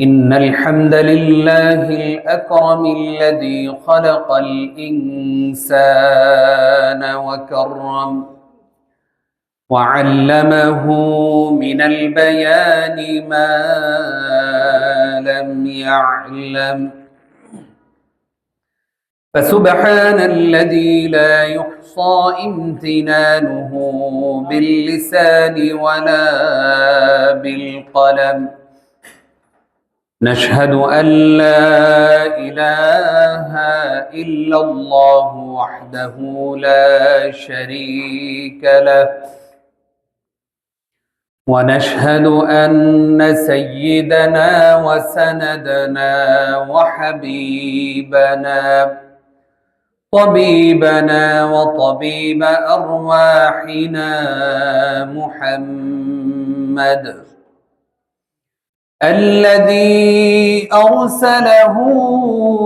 إن الحمد لله الأكرم الذي خلق الإنسان وكرم وعلمه من البيان ما لم يعلم فسبحان الذي لا يحصى امتنانه باللسان ولا بالقلم نشهد أن لا إله إلا الله وحده لا شريك له ونشهد أن سيدنا وسندنا وحبيبنا طبيبنا وطبيب أرواحنا محمد الذي أرسله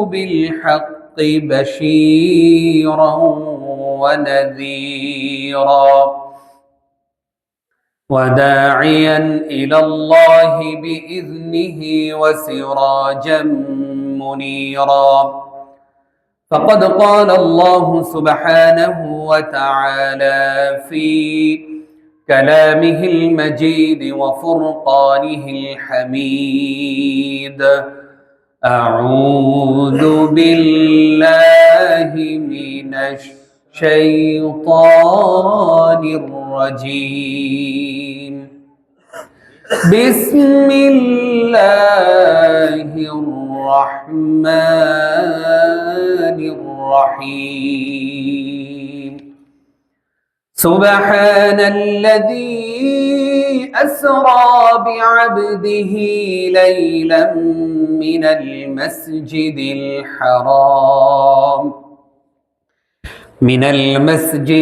بالحق بشيرا ونذيرا وداعيا إلى الله بإذنه وسراجا منيرا فقد قال الله سبحانه وتعالى في كلامه المجيد وفرقانه الحميد أعوذ بالله من الشيطان الرجيم بسم الله الرحمن الرحيم سبحان الذي أسرى بعبده ليلا من المسجد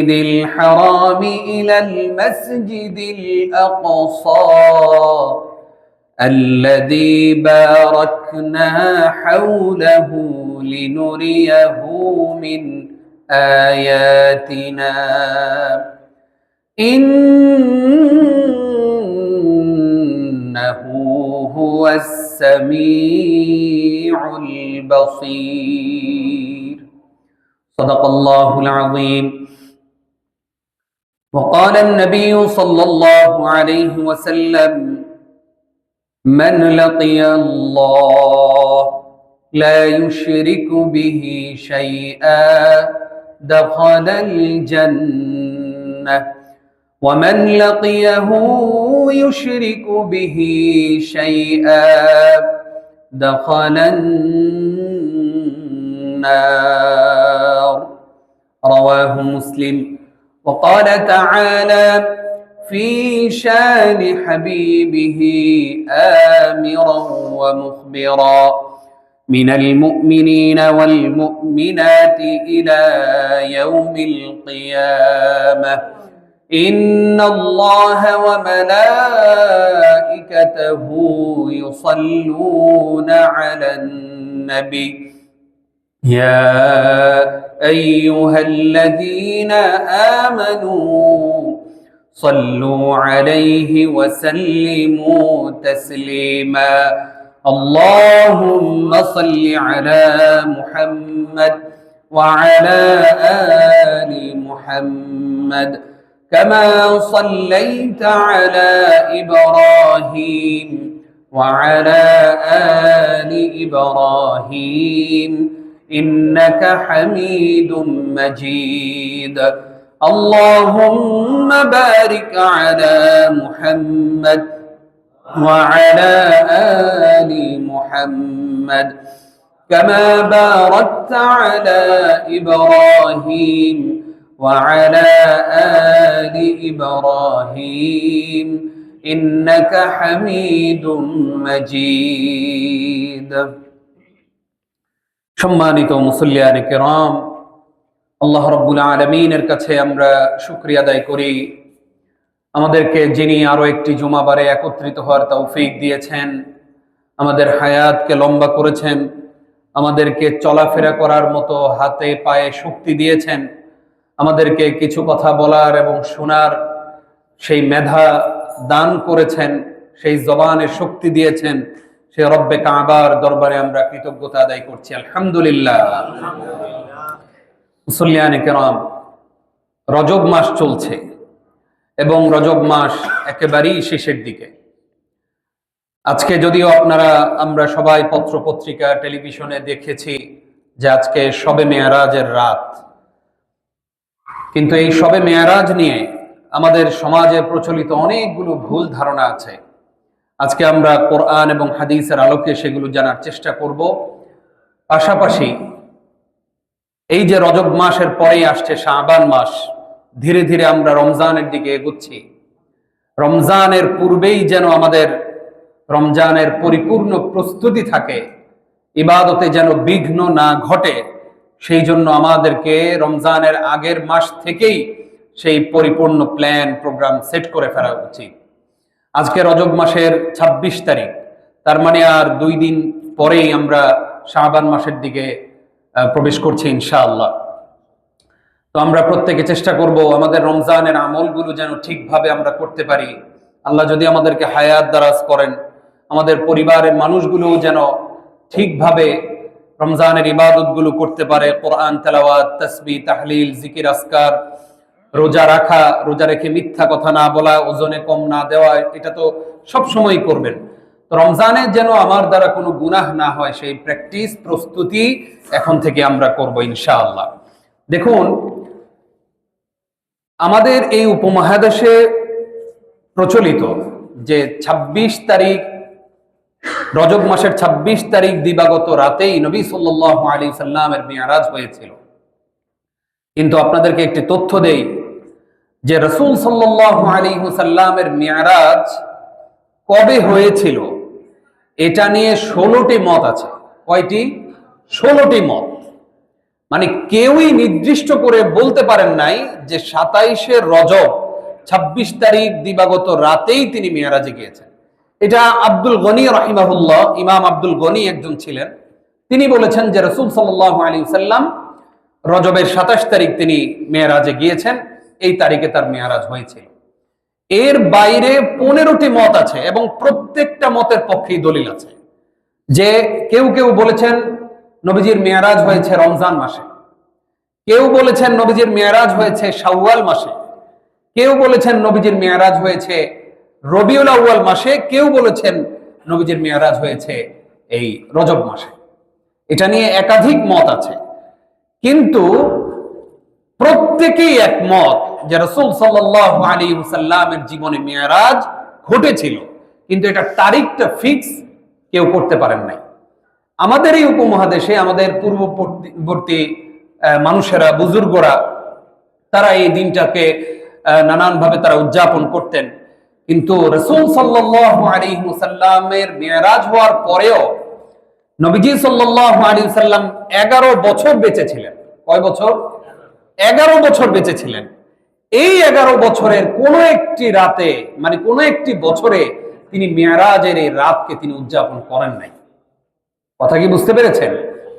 الحرام إلى المسجد الأقصى الذي باركنا حوله لنريه من آياتنا إنه هو السميع البصير صدق الله العظيم وقال النبي صلى الله عليه وسلم من لقي الله لا يشرك به شيئا دخل الجنة ومن لقيه يشرك به شيئا دخل النار رواه مسلم وقال تعالى في شان حبيبه آمرا ومخبرا من المؤمنين والمؤمنات إلى يوم القيامة إن الله وملائكته يصلون على النبي يا أيها الذين آمنوا صلوا عليه وسلموا تسليما اللهم صل على محمد وعلى آل محمد كما صليت على إبراهيم وعلى آل إبراهيم إنك حميد مجيد اللهم بارك على محمد وعلى آل محمد كما باركت على إبراهيم وعلى آل إبراهيم إنك حميد مجيد সম্মানিত মুসল্লিয়ানে কেরাম আল্লাহ রাব্বুল আলামিনের কাছে আমরা শুকরিয়া আদায় করি আমাদেরকে যিনি আরো একটি জুমাবারে একত্রিত হওয়ার তৌফিক দিয়েছেন আমাদের হায়াতকে লম্বা করেছেন আমাদেরকে চলাফেরা করার মতো হাতে পায়ে শক্তি দিয়েছেন আমাদেরকে কিছু কথা বলার এবং শোনার সেই মেধা দান করেছেন, সেই জবানের শক্তি দিয়েছেন, সে রব্বে কাবার দরবারে আমরা কৃতজ্ঞতা আদায় করছি। আলহামদুলিল্লাহ। মুসল্লিয়ানে কেরাম, রজব মাস চলছে এবং রজব মাস একেবারেই শেষের দিকে। আজকে যদিও আমরা সবাই পত্র পত্রিকা টেলিভিশনে দেখেছি যে আজকে শবে মেয়ারাজের রাত, কিন্তু এই শবে মেয়ারাজ নিয়ে আমাদের সমাজে প্রচলিত অনেকগুলো ভুল ধারণা আছে। আজকে আমরা কোরআন এবং হাদিসের আলোকে সেগুলো জানার চেষ্টা করব। পাশাপাশি এই যে রজব মাসের পরেই আসছে শাবান মাস, ধীরে ধীরে আমরা রমজানের দিকে এগোচ্ছি। রমজানের পূর্বেই যেন আমাদের রমজানের পরিপূর্ণ প্রস্তুতি থাকে, ইবাদতে যেন বিঘ্ন না ঘটে, সেই জন্য আমাদেরকে রমজানের আগের মাস থেকেই সেই পরিপূর্ণ প্ল্যান প্রোগ্রাম সেট করে ফেলা উচিত। আজকে রজব মাসের ২৬ তারিখ, তার মানে আর 2 দিন পরেই আমরা শাবান মাসের দিকে প্রবেশ করছি ইনশাআল্লাহ। তো আমরা প্রত্যেকে চেষ্টা করব আমাদের রমজানের আমলগুলো যেন ঠিকভাবে আমরা করতে পারি। আল্লাহ যদি আমাদেরকে হায়াত দারাজ করেন, আমাদের পরিবারের মানুষগুলো যেন ঠিকভাবে রমজানের ইবাদতগুলো করতে পারে। কোরআন তেলাওয়াত, তাসবিহ, তাহলিল, জিকির, আজকার, রোজা রাখা, রোজা রেখে মিথ্যা কথা না বলা, ওজনে কম না দেওয়া, এটা তো সব সময় করবেন। তো রমজানে যেন আমার দ্বারা কোনো গুনাহ না হয়, সেই প্র্যাকটিস প্রস্তুতি এখন থেকে আমরা করব ইনশাআল্লাহ। দেখুন, আমাদের এই উপমহাদেশে প্রচলিত যে ২৬ তারিখ, রজব মাসের ২৬ তারিখ দিবাগত রাতেই নবী সাল্লাল্লাহু আলাইহি সাল্লামের মিরাজ হয়েছিল। কিন্তু আপনাদেরকে একটি তথ্য দেই যে রাসূল সাল্লাল্লাহু আলাইহি সাল্লামের মিরাজ কবে হয়েছিল এটা নিয়ে 16টি মত আছে। কয়টি? 16টি মত। মানে কেউই নির্দিষ্ট করে বলতে পারেন নাই যে 27শে রজব ২৬ তারিখ দিবাগত রাতেই তিনি মিরাজে গিয়েছেন। এটা আব্দুল গনি রাহিমাহুল্লাহ, ইমাম আব্দুল গনি একজন ছিলেন, তিনি বলেছেন যে রাসূল সাল্লাল্লাহু আলাইহি সাল্লাম রজবের 27 তারিখ তিনি মিরাজে গিয়েছেন, এই তারিখে তার মিরাজ হয়েছিল। এর বাইরে 15টি মত আছে এবং প্রত্যেকটা মতের পক্ষেই দলিল আছে। যে কেউ কেউ বলেছেন নবীজির মিরাজ হয়েছে রমজান মাসে, কেউ বলেছেন নবীজির মিরাজ হয়েছে শাওয়াল মাসে, কেউ বলেছেন নবীজির মিরাজ হয়েছে রবিউল আউয়াল মাসে, কেউ বলেছেন নবীজির মিরাজ হয়েছে এই রজব মাসে। এটা নিয়ে একাধিক মত আছে, কিন্তু প্রত্যেকেই একমত যে রাসূল সাল্লাল্লাহু আলাইহি ওয়াসাল্লামের জীবনে মিরাজ ঘটেছিল, কিন্তু এটা তারিখটা ফিক্স কেউ করতে পারেন নাই। আমাদের এই উপমহাদেশে আমাদের পূর্ববর্তী মানুষেরা, বুজুর্গরা, তারা এই দিনটাকে নানানভাবে তারা উদযাপন করতেন। কিন্তু রাসূল সাল্লাল্লাহু আলাইহি ওয়াসাল্লামের মিরাজ হওয়ার পরেও নবীজি সাল্লাল্লাহু আলাইহি ওয়াসাল্লাম 11 বছর বেঁচে ছিলেন। কয় বছর? 11 বছর বেঁচে ছিলেন। এই 11 বছরের কোনো একটি রাতে, মানে কোনো একটি বছরে তিনি মিরাজের এই রাতকে তিনি উদযাপন করেন নাই। কথা কি বুঝতে পেরেছেন?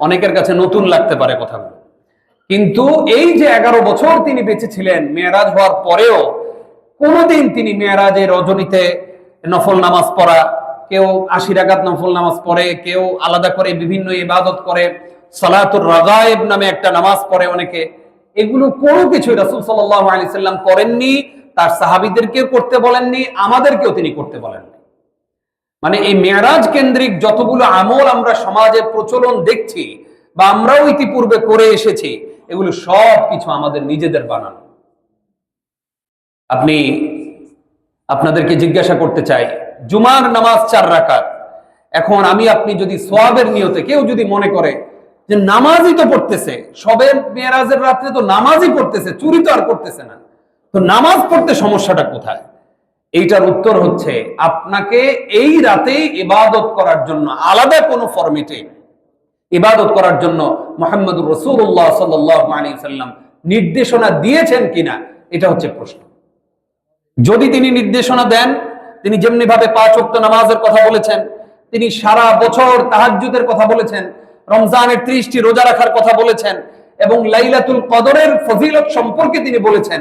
অনেকের কাছে নতুন লাগতে পারে কথাগুলো, কিন্তু এই যে 11 বছর তিনি বেঁচে ছিলেন, মিরাজ হওয়ার পরেও কোনোদিন তিনি মিরাজের রজনীতে নফল নামাজ পড়া, কেউ 80 রাকাত নফল নামাজ পড়ে, কেউ আলাদা করে বিভিন্ন ইবাদত করে, সালাতুর রাগায়েব নামে একটা নামাজ পড়ে অনেকে, এগুলো কোনো কিছু রাসূল সাল্লাল্লাহু আলাইহি সাল্লাম করেননি, তার সাহাবীদেরকেও করতে বলেননি, আমাদেরকেও তিনি করতে বলেননি। মানে এই মিরাজ কেন্দ্রিক যতগুলো আমল আমরা সমাজে প্রচলন দেখছি বা আমরাও ইতিপূর্বে করে এসেছি, এগুলো সব কিছু আমাদের নিজেদের বানানো। আপনাদেরকে জিজ্ঞাসা করতে চাই, জুমার নামাজ 4 রাকাত, এখন আপনি যদি সওয়াবের নিয়তে, কেউ যদি মনে করে যে নামাজই তো পড়তেছে, সবে মেরাজের রাত্রে তো নামাজই পড়তেছে, চুরি তো আর করতেছে না, তো নামাজ পড়তে সমস্যাটা কোথায়? এইটার উত্তর হচ্ছে, আপনাকে এই রাতেই ইবাদত করার জন্য আলাদা কোনো ফরম্যাটে ইবাদত করার জন্য মুহাম্মদুর রাসূলুল্লাহ সাল্লাল্লাহু আলাইহি ওয়াসাল্লাম নির্দেশনা দিয়েছেন কিনা, এটা হচ্ছে প্রশ্ন। যদি তিনি নির্দেশনা দেন, তিনি যেমনি ভাবে 5 ওয়াক্ত নামাজের কথা বলেছেন, তিনি সারা বছর তাহাজ্জুদের কথা বলেছেন, রমজানের 30টি রোজা রাখার কথা বলেছেন, এবং লাইলাতুল কদরের ফজিলত সম্পর্কে তিনি বলেছেন,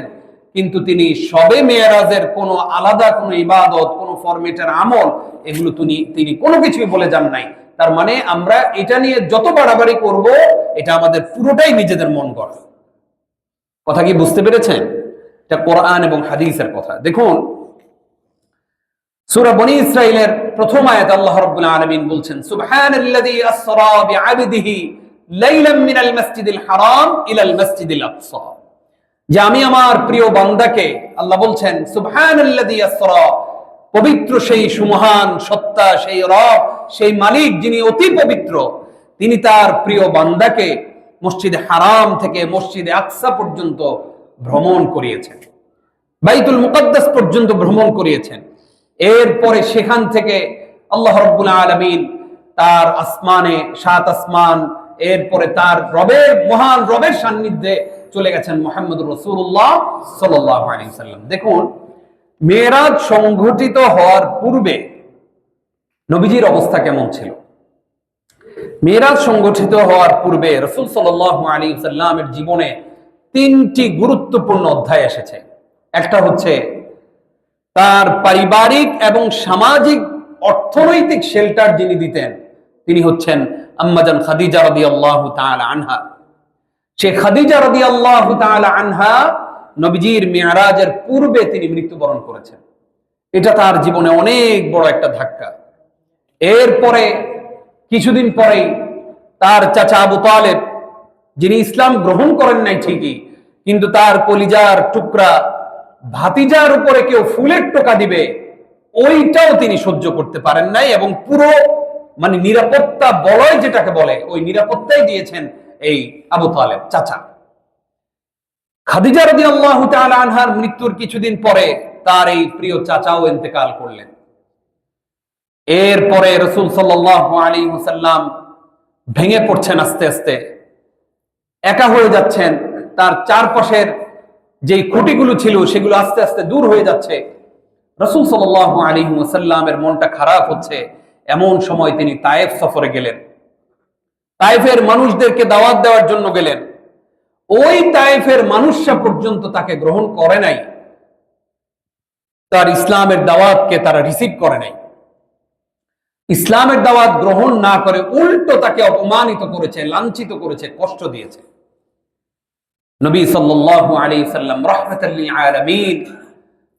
কিন্তু তিনি শবে মেরাজের কোনো আলাদা কোনো ইবাদত, কোনো ফরমেটের আমল, এগুলো তিনি কোনো কিছুই বলে যান নাই। তার মানে আমরা এটা নিয়ে যত বাড়াবাড়ি করব, এটা আমাদের পুরোটাই নিজেদের মন গড়া। কথা কি বুঝতে পেরেছেন? এটা কোরআন এবং হাদিসের কথা। দেখুন সূরা বনী ইসরাঈলের প্রথম আয়াতে আল্লাহ রাব্বুল আলামিন বলছেন, সুবহানাল্লাযী আসরা বিআবদিহি লাইলাম মিনাল মাসজিদিল হারাম ইলাল মাসজিদিল আকসা। যে আমি আমার প্রিয় বান্দাকে, আল্লাহ বলছেন সুবহানাল্লাযী আসরা, পবিত্র সেই সুমহান সত্তা, সেই রব, সেই মালিক যিনি অতি পবিত্র, তিনি তার প্রিয় বান্দাকে মসজিদে হারাম থেকে মসজিদে আকসা পর্যন্ত ভ্রমণ করিয়েছেন, বাইতুল মুকদ্দাস পর্যন্ত ভ্রমণ করিয়েছেন। এরপরে সেখান থেকে আল্লাহ রাব্বুল আলামিন তার আসমানে, সাত আসমান, এরপরে তার রবের, মহান রবের সান্নিধ্যে চলে গেছেন মুহাম্মদুর রাসূলুল্লাহ সাল্লাল্লাহু আলাইহি ওয়াসাল্লাম। দেখুন মেরাজ সংঘটিত হওয়ার পূর্বে নবীজির অবস্থা কেমন ছিল। মেরাজ সংগঠিত হওয়ার পূর্বে রাসূল সাল্লাল্লাহু আলাইহি ওয়াসাল্লামের জীবনে তিনটি গুরুত্বপূর্ণ অধ্যায় এসেছে। একটা হচ্ছে তার পারিবারিক এবং সামাজিক অর্থনৈতিক শেল্টার যিনি দিতেন, তিনি হচ্ছেন আম্মাজান খাদিজা রাদিয়াল্লাহু তাআলা আনহা। সে খাদিজা রাদিয়াল্লাহু তাআলা আনহা নবীজির মিরাজের পূর্বে তিনি মৃত্যুবরণ করেছেন। এটা তার জীবনে অনেক বড় একটা ধাক্কা। এরপরে কিছুদিন পরেই তার চাচা আবু তালেব, যিনি ইসলাম গ্রহণ করেন নাই ঠিকই, কিন্তু তার কলিজার টুকরা ভাতিজার উপরে কেউ ফুলের টোকা দিবে, ওইটাও তিনি সহ্য করতে পারেন নাই, এবং পুরো মানে নিরাপত্তা বলয় যেটাকে বলে, ওই নিরাপত্তাই দিয়েছেন এই আবু তালেব চাচা। খাদিজা রাদিয়াল্লাহু তাআলা আনহার মৃত্যুর কিছুদিন পরে তার এই প্রিয় চাচাও ইন্তেকাল করলেন। এরপরে রাসূল সাল্লাল্লাহু আলাইহি ওয়াসাল্লাম ভেঙে পড়ছেন, আস্তে আস্তে একা হয়ে যাচ্ছেন। তার চারপাশের যে খুঁটিগুলো ছিল সেগুলো আস্তে আস্তে দূর হয়ে যাচ্ছে। রাসূল সাল্লাল্লাহু আলাইহি ওয়াসাল্লামের মনটা খারাপ হচ্ছে। এমন সময় তিনি তায়েফ সফরে গেলেন, তায়েফের মানুষদেরকে দাওয়াত দেওয়ার জন্য গেলেন। ওই তায়েফের মানুষরা পর্যন্ত তাকে গ্রহণ করে নাই, তার ইসলামের দাওয়াতকে তারা রিসিভ করে নাই। ইসলামের দাওয়াত গ্রহণ না করে উল্টো তাকে অপমানিত করেছে, লাঞ্ছিত করেছে, কষ্ট দিয়েছে। নবী সাল্লাল্লাহু আলাইহি সাল্লাম রাহমাতাল লিল আলামিন,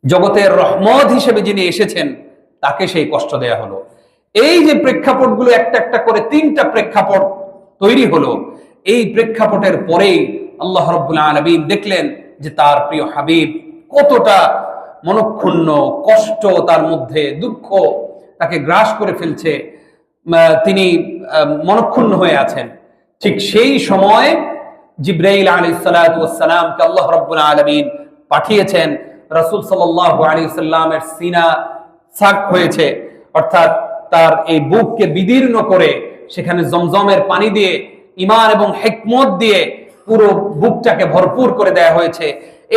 জগতের রহমত হিসেবে যিনি এসেছেন, তাকে সেই কষ্ট দেয়া হলো। এই যে প্রেক্ষাপটগুলো একটা একটা করে তিনটা প্রেক্ষাপট তৈরি হলো, এই প্রেক্ষাপটের পরেই আল্লাহ রাব্বুল আলামিন দেখলেন যে তার প্রিয় হাবিব কতটা মনক্ষুণ্ণ, কষ্ট তার মধ্যে, দুঃখ তাকে গ্রাস করে ফেলছে, তিনি মনক্ষুণ্ণ হয়ে আছেন। ঠিক সেই সময় জিবরাইল আলাইহিস সালাতু ওয়াস সালামকে আল্লাহ রাব্বুল আলামিন পাঠিয়েছেন। রাসূল সাল্লাল্লাহু আলাইহি সাল্লামের সিনা সাক হয়েছে, অর্থাৎ তার এই বুককে বিদীর্ণ করে সেখানে জমজমের পানি দিয়ে, ঈমান এবং হিকমত দিয়ে পুরো বুকটাকে ভরপুর করে দেয়া হয়েছে।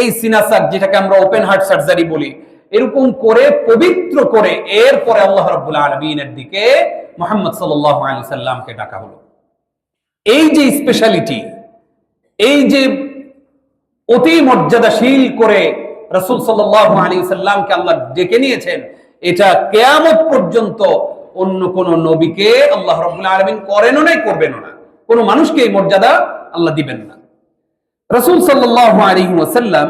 এই সিনা সাক, যেটাকে আমরা ওপেন হার্ট সার্জারি বলি, এরকম করে পবিত্র করে এরপরে আল্লাহ রাব্বুল আলামিনের দিকে মুহাম্মদ সাল্লাল্লাহু আলাইহি সাল্লামকে ডাকা হলো। এই যে স্পেশালিটি, এই যে অতি মর্যাদাশীল করে রাসূল সাল্লাল্লাহু আলাইহি সাল্লামকে আল্লাহ ডেকে নিয়েছেন, এটা কিয়ামত পর্যন্ত অন্য কোন নবীকে আল্লাহ রাব্বুল আলামিন করেনও নাই, করবেনও না। কোন মানুষকে এই মর্যাদা আল্লাহ দিবেন না। রাসূল সাল্লাল্লাহু আলাইহি ওয়াসাল্লাম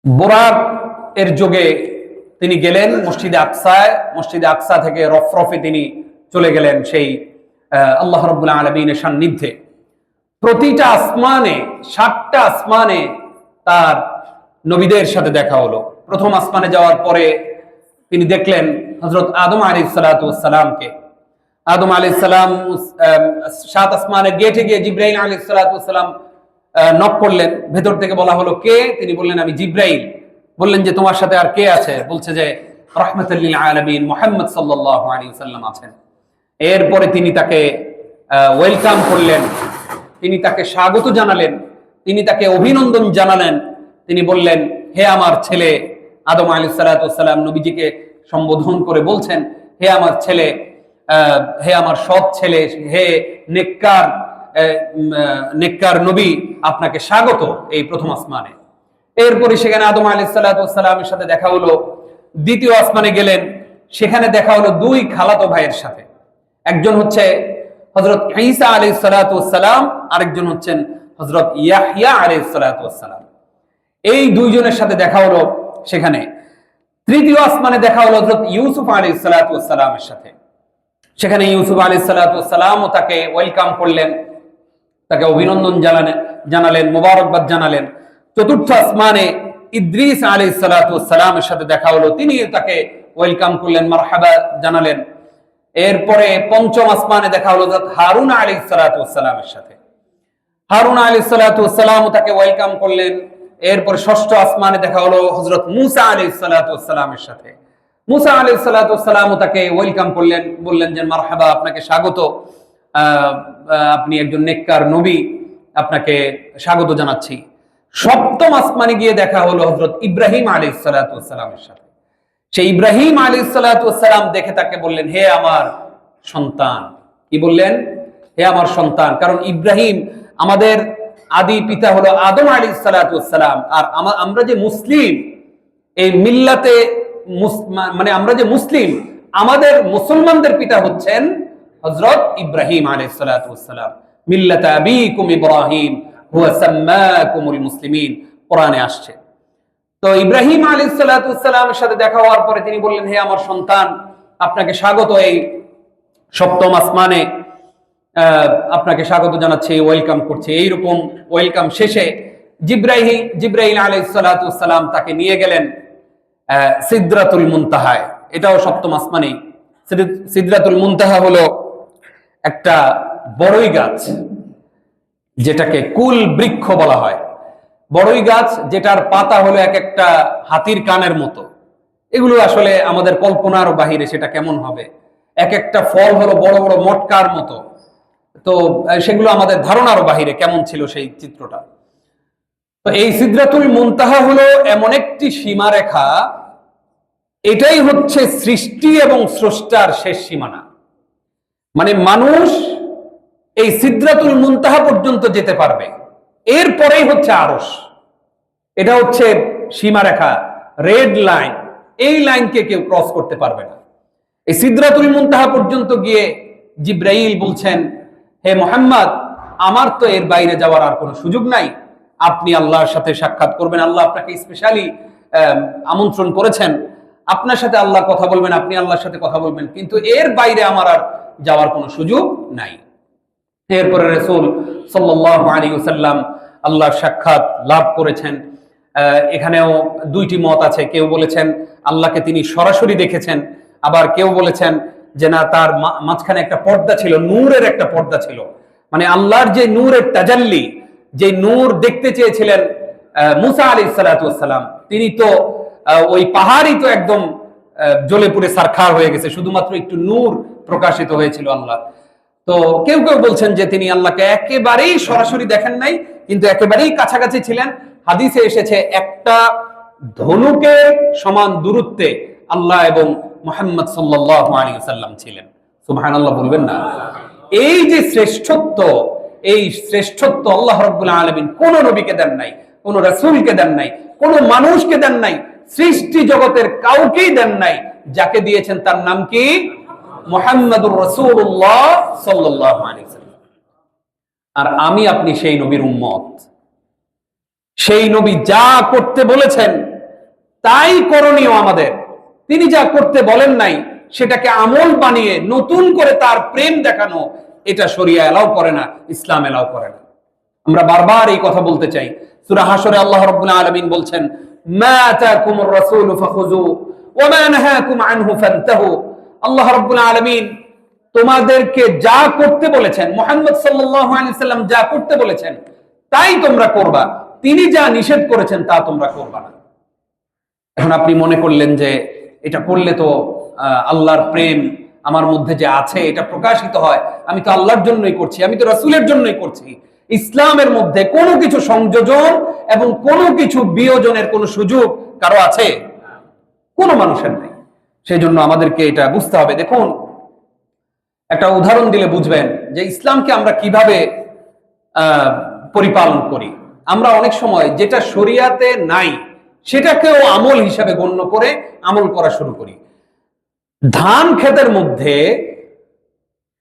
বোরাক এর যোগে তিনি গেলেন মসজিদে আকসায়। মসজিদে আকসা থেকে রফরফে তিনি চলে গেলেন সেই আল্লাহ রাব্বুল আলামিনের সান্নিধ্যে। প্রতিটা আসমানে, 7টা আসমানে তার নবীদের সাথে দেখা হলো। প্রথম আসমানে যাওয়ার পরে তিনি দেখলেন হযরত আদম আলাইহিস সালাতু ওয়াস সালামকে। আদম আলাইহিস সালাম 7 আসমানের গেটে গিয়ে জিবরাইল আলাইহিস সালাতু ওয়াস সালাম নক করলেন। ভেতর থেকে বলা হলো কে? তিনি বললেন আমি জিবরাইল। বললেন যে তোমার সাথে আর কে আছে? বলছে যে রাহমাতাল লিল আলামিন মুহাম্মদ সাল্লাল্লাহু আলাইহি ওয়াসাল্লাম আছেন। এরপরে তিনি তাকে ওয়েলকাম করলেন, তিনি তাকে স্বাগত জানালেন, তিনি তাকে অভিনন্দন জানালেন। তিনি বললেন হে আমার ছেলে। আদম আলাইহিস সালাতু ওয়াস সালাম নবীজিকে সম্বোধন করে বলছেন হে আমার ছেলে, হে আমার সৎ ছেলে, হে নেককার নেককার নবী, আপনাকে স্বাগত এই প্রথম আসমানে। এরপরে সেখানে আদম আলাইহিস সালামের সাথে দেখা হলো। দ্বিতীয় আসমানে গেলেন, সেখানে দেখা হলো দুই খালাতো ভাইয়ের সাথে। একজন হচ্ছে হযরত ঈসা আলাইহিস সালাম, আরেকজন হচ্ছেন হযরত ইয়াহইয়া আলাইহিস সালাম। এই দুইজনের সাথে দেখা হলো সেখানে। তৃতীয় আসমানে দেখা হলো হযরত ইউসুফ আলাইহিস সালামের সাথে। সেখানে ইউসুফ আলাইহিস সালামও তাকে ওয়েলকাম করলেন, তাকে অভিনন্দন জানালেন, মোবারকবাদ জানালেন। চতুর্থ আসমানে ইদ্রিস আলাইহিস সালামের সাথে দেখা হলো, তিনি তাকে ওয়েলকাম করলেন, মারহাবা জানালেন। এরপরে পঞ্চম আসমানে দেখা হলো হযরত হারুন আলাইহিস সালামের সাথে। হারুন আলাইহিস সালামও তাকে ওয়েলকাম করলেন। এরপর ষষ্ঠ আসমানে দেখা হলো হযরত মুসা আলাইহিস সালামের সাথে। মুসা আলাইহিস সালামও তাকে ওয়েলকাম করলেন, বললেন যে মারহাবা, আপনাকে স্বাগত, আপনি একজন নেককার নবী, আপনাকে স্বাগত জানাচ্ছি। সপ্তম আসমানে গিয়ে দেখা হলো হযরত ইব্রাহিম আলাইহিস সালামের সাথে। সেই ইব্রাহিম আলাইহিস সালাম দেখে তাকে বললেন, হে আমার সন্তান। কি বললেন? হে আমার সন্তান। কারণ ইব্রাহিম, আমাদের আদি পিতা হলো আদম আলাইহিস সালাম। আর আমরা যে মুসলিম, এই মিল্লাতে মানে আমরা যে মুসলিম, আমাদের মুসলমানদের পিতা হচ্ছেন হযরত ইব্রাহিম আলাইহিস সালাম। মিল্লাতা আবিকুম ইব্রাহিম হুয়া সাম্মাকুমুল মুসলিমিন, কোরআনে আসছে। তো ইব্রাহিম আলাইহিস সালামের সাথে দেখা হওয়ার পরে তিনি বললেন, হে আমার সন্তান, আপনাকে স্বাগত এই সপ্তম আসমানে, আপনাকে স্বাগত জানাচ্ছে, ওয়েলকাম করছে। এইরকম ওয়েলকাম শেষে জিবরাইল আলাইহিস সালাম তাকে নিয়ে গেলেন সিদরাতুল মুনতাহায়। এটাও সপ্তম আসমানে। সিদরাতুল মুনতাহা হলো একটা বড়ই গাছ, যেটাকে কুল বৃক্ষ বলা হয়। বড়ই গাছ যেটার পাতা হলো এক একটা হাতির কানের মতো। এগুলো আসলে আমাদের কল্পনার বাহিরে, সেটা কেমন হবে। এক একটা ফল হলো বড় বড় মটকার মতো। তো সেগুলো আমাদের ধারণার বাহিরে কেমন ছিল সেই চিত্রটা। তো এই সিদরাতুল মুনতাহা হলো এমন একটি সীমারেখা, এটাই হচ্ছে সৃষ্টি এবং স্রষ্টার শেষ সীমানা। মানে মানুষ এই সিদরাতুল মুনতাহা পর্যন্ত যেতে পারবে, এরপরেই হচ্ছে আরশ। এটা হচ্ছে সীমারেখা, রেড লাইন। এই লাইনকে কেউ ক্রস করতে পারবে না। এই সিদরাতুল মুনতাহা পর্যন্ত গিয়ে জিবরাইল বলছেন, হে মুহাম্মদ, আমার তো এর বাইরে যাওয়ার আর কোনো সুযোগ নাই। আপনি আল্লাহর সাথে সাক্ষাৎ করবেন, আল্লাহ আপনাকে স্পেশালি আমন্ত্রণ করেছেন, আপনার সাথে আল্লাহ কথা বলবেন, আপনি আল্লাহর সাথে কথা বলবেন, কিন্তু এর বাইরে আমার আর যাওয়ার কোনো সুযোগ নাই। এরপরে রাসূল সাল্লাল্লাহু আলাইহি ওয়াসাল্লাম আল্লাহর সাক্ষাৎ লাভ করেছেন। এখানেও দুইটি মত আছে। কেউ বলেছেন আল্লাহকে তিনি সরাসরি দেখেছেন, আবার কেউ বলেছেন যে না, তার মাঝখানে একটা পর্দা ছিল, নূরের একটা পর্দা ছিল। মানে আল্লাহর যে নূরের তাজাল্লি, যে নূর দেখতে চেয়েছিলেন মুসা আলাইহিস সালাম, তিনি তো ওই পাহাড়ই তো একদম জ্বলে পুড়ে সারখার হয়ে গেছে, শুধুমাত্র একটু নূর প্রকাশিত হয়েছিল আল্লাহ। তো কেউ কেউ বলছেন যে তিনি আল্লাহকে একেবারেই সরাসরি দেখেন নাই, কিন্তু একেবারেই কাছাকাছি ছিলেন। হাদিসে এসেছে একটা ধনুকের সমান দূরত্বে আল্লাহ এবং মুহাম্মদ সাল্লাল্লাহু আলাইহি ওয়াসাল্লাম ছিলেন। সুবহানাল্লাহ বলবেন না? এই যে শ্রেষ্ঠত্ব, এই শ্রেষ্ঠত্ব আল্লাহ রাব্বুল আলামিন কোন নবীকে দেন নাই, কোন রাসূলকে দেন নাই, কোন মানুষকে দেন নাই, সৃষ্টি জগতের কাউকেই দেন নাই। যাকে দিয়েছেন তার নাম কি? মুহাম্মাদুর রাসূলুল্লাহ সাল্লাল্লাহু আলাইহি ওয়াসাল্লাম। আর আমি আপনি সেই নবীর উম্মত। সেই নবী যা করতে বলেছেন তাই করণীয় আমাদের। তিনি যা করতে বলেন নাই সেটাকে আমল বানিয়ে নতুন করে তার প্রেম দেখানো, এটা শরিয়া এলাও করে না, ইসলাম এলাও করে না। আমরা বারবার এই কথা বলতে চাই। সূরা হাশরে আল্লাহ রাব্বুল আলামিন বলছেন, মা আতাকুমুর রাসূলু ফাখুযু ওয়া মা নাহাকুম আনহু ফান্তাহু। আল্লাহ রাব্বুল আলামিন তোমাদেরকে যা করতে বলেছেন, মুহাম্মদ সাল্লাল্লাহু আলাইহি সাল্লাম যা করতে বলেছেন তাই তোমরা করবা, তিনি যা নিষেধ করেছেন তা তোমরা করবা না। এখন আপনি মনে করলেন যে এটা করলে তো আল্লাহর প্রেম আমার মধ্যে যে আছে এটা প্রকাশিত হয়, আমি তো আল্লাহর জন্যই করছি, আমি তো রাসূলের জন্যই করছি। ইসলামের মধ্যে কোনো কিছু সংযোজন এবং কোনো কিছু বিয়োজনের কোনো সুযোগ কারো আছে? কোনো মানুষের নেই। সেই জন্য আমাদেরকে এটা বুঝতে হবে। দেখুন, একটা উদাহরণ দিলে বুঝবেন যে ইসলামকে আমরা কিভাবে পরিপালন করি। আমরা অনেক সময় যেটা শরিয়াতে নাই সেটাকেও আমল হিসাবে গণ্য করে আমল করা শুরু করি। ধান ক্ষেতের মধ্যে